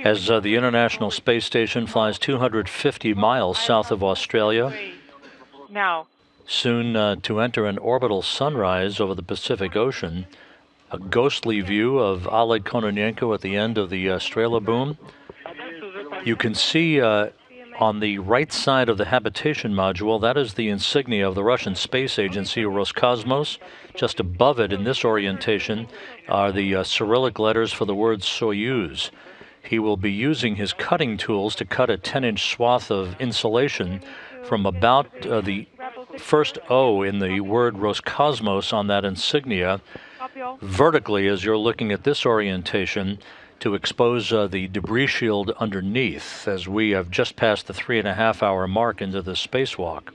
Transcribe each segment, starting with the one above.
As the International Space Station flies 250 miles south of Australia, now soon to enter an orbital sunrise over the Pacific Ocean, a ghostly view of Oleg Kononenko at the end of the Strela boom. You can see on the right side of the habitation module, that is the insignia of the Russian space agency, Roscosmos. Just above it in this orientation are the Cyrillic letters for the word Soyuz. He will be using his cutting tools to cut a 10-inch swath of insulation from about the first O in the word Roscosmos on that insignia vertically as you're looking at this orientation to expose the debris shield underneath as we have just passed the 3.5-hour mark into the spacewalk.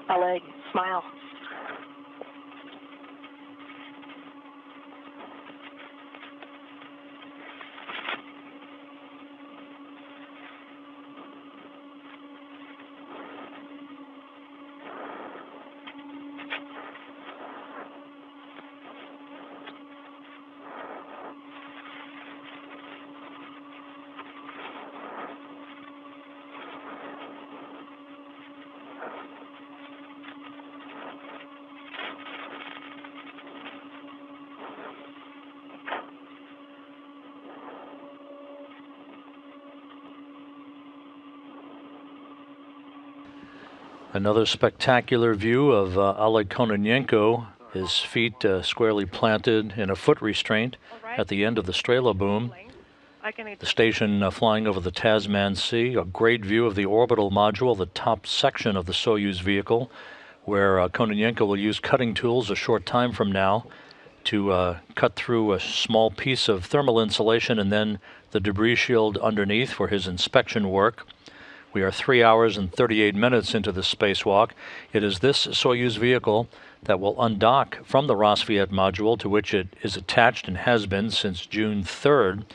Oleg, smile. Another spectacular view of Oleg Kononenko, his feet squarely planted in a foot restraint at the end of the Strela boom. The station flying over the Tasman Sea, a great view of the orbital module, the top section of the Soyuz vehicle, where Kononenko will use cutting tools a short time from now to cut through a small piece of thermal insulation and then the debris shield underneath for his inspection work. We are 3 hours and 38 minutes into the spacewalk. It is this Soyuz vehicle that will undock from the Rosviet module to which it is attached and has been since June 3rd.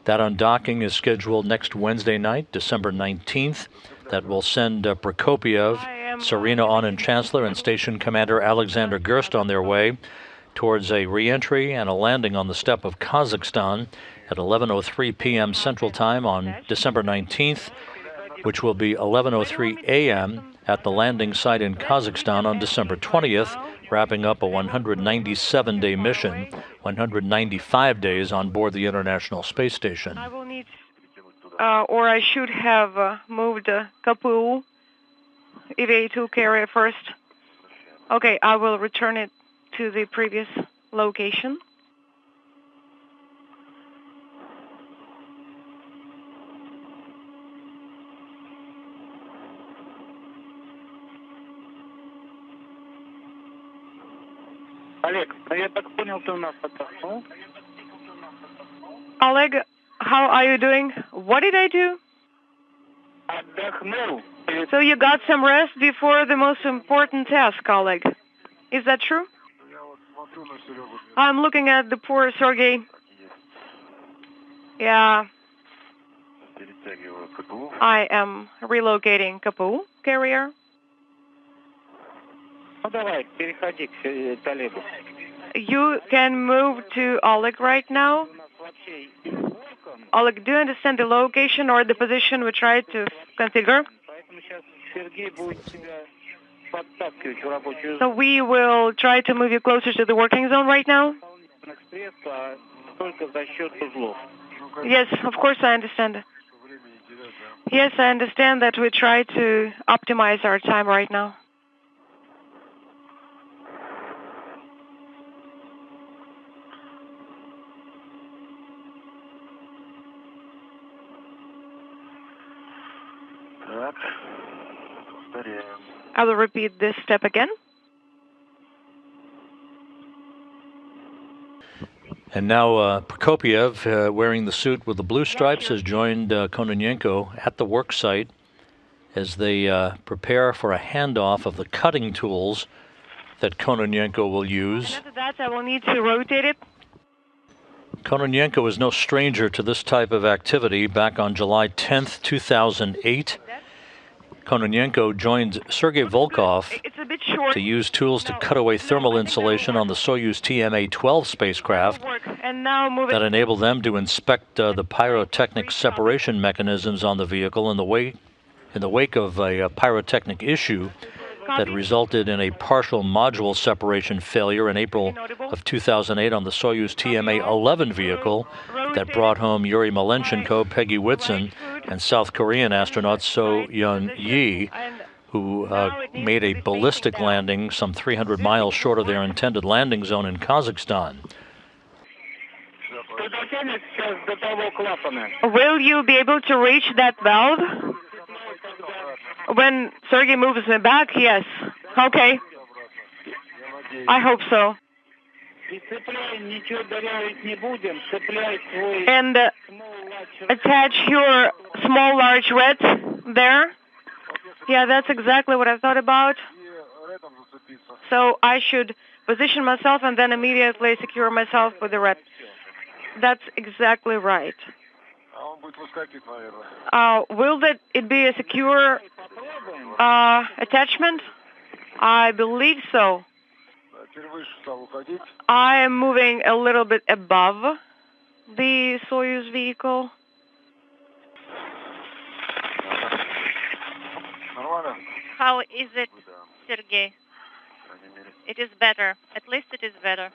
That undocking is scheduled next Wednesday night, December 19th. That will send Prokopiev, Serena Aunin Chancellor, and Station Commander Alexander Gerst on their way towards a re-entry and a landing on the steppe of Kazakhstan at 11:03 p.m. Central Time on December 19th, which will be 11:03 a.m. at the landing site in Kazakhstan on December 20th, wrapping up a 197-day mission, 195 days on board the International Space Station. I will need, or I should have moved KPU EVA-2 carrier first. Okay, I will return it to the previous location. Oleg, how are you doing? What did I do? So you got some rest before the most important task, Oleg. Is that true? I'm looking at the poor Sergey. Yeah. I am relocating KPU carrier. You can move to Oleg right now. Oleg, do you understand the location or the position we tried to configure? So we will try to move you closer to the working zone right now? Yes, of course I understand. Yes, I understand that we try to optimize our time right now. I will repeat this step again. And now Prokopiev, wearing the suit with the blue stripes, has joined Kononenko at the work site as they prepare for a handoff of the cutting tools that Kononenko will And use. after that, I will need to rotate it. Kononenko is no stranger to this type of activity. Back on July 10th, 2008, Kononenko joined Sergei Volkov It's a bit short. to use tools to cut away thermal insulation on the Soyuz TMA-12 spacecraft And now move that it. enabled them to inspect the pyrotechnic separation mechanisms on the vehicle in the wake of a pyrotechnic issue that resulted in a partial module separation failure in April of 2008 on the Soyuz TMA-11 vehicle that brought home Yuri Malenchenko, Peggy Whitson, and South Korean astronaut So-Yeon Yi, who made a ballistic landing some 300 miles short of their intended landing zone in Kazakhstan. Will you be able to reach that valve? When Sergei moves me back, yes. Okay. I hope so. And attach your small large red there. Yeah, that's exactly what I thought about. So I should position myself and then immediately secure myself with the red. That's exactly right. Will it be a secure attachment? I believe so. I am moving a little bit above the Soyuz vehicle. How is it, Sergei? It is better. At least it is better.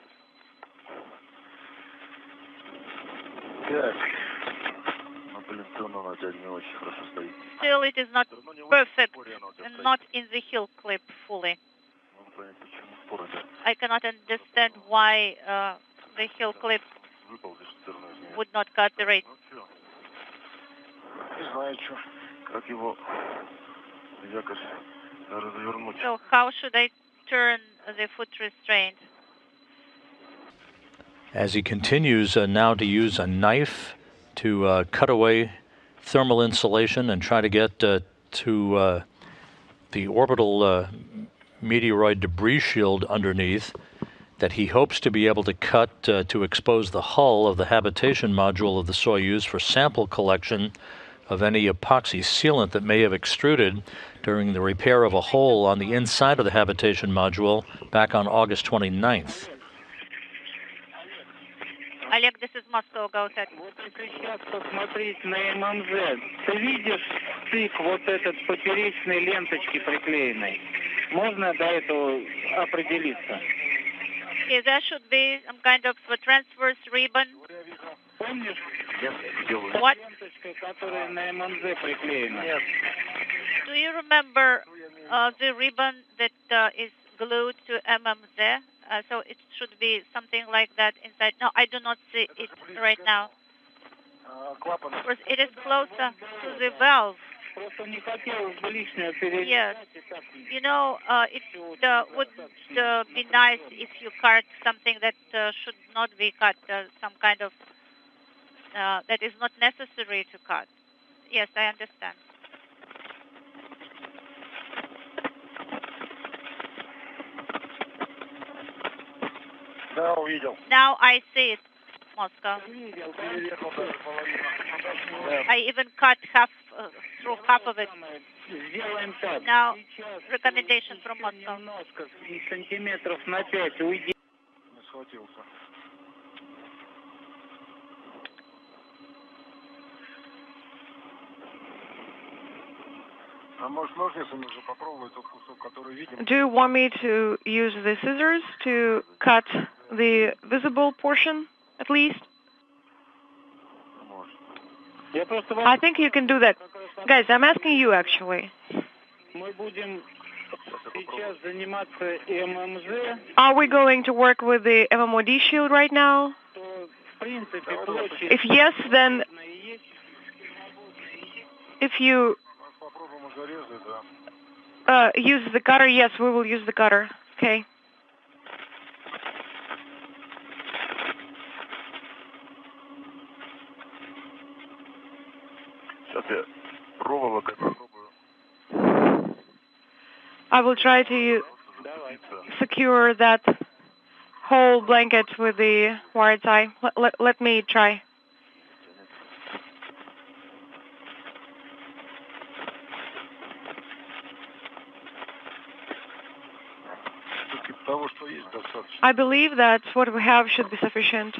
Still, it is not perfect and not in the heel clip fully. I cannot understand why the heel clip would not cut the rate. So how should I turn the foot restraint? As he continues now to use a knife to cut away thermal insulation and try to get to the orbital meteoroid debris shield underneath that he hopes to be able to cut to expose the hull of the habitation module of the Soyuz for sample collection of any epoxy sealant that may have extruded during the repair of a hole on the inside of the habitation module back on August 29th. Oleg, this is Moscow. Go ahead. Вот если сейчас посмотреть на ММЗ, ты видишь стык вот этот поперечной ленточки приклеенной? Можно до этого определиться? Okay, there should be some kind of a transverse ribbon. Помнишь? What? Ленточка, которая на ММЗ приклеена. Do you remember the ribbon that is glued to MMZ? So it should be something like that inside. No, I do not see it right now. Because it is closer to the valve. Yes. You know, it would be nice if you cut something that should not be cut, some kind of, that is not necessary to cut. Yes, I understand. Now I see it, Moscow. I even cut through half of it. Now, recommendation from Moscow. Do you want me to use the scissors to cut the visible portion, at least? I think you can do that. Guys, I'm asking you, actually. Are we going to work with the MMOD shield right now? If yes, then if you use the cutter, yes, we will use the cutter. Okay. I will try to secure that whole blanket with the wire tie. Let me try. I believe that what we have should be sufficient.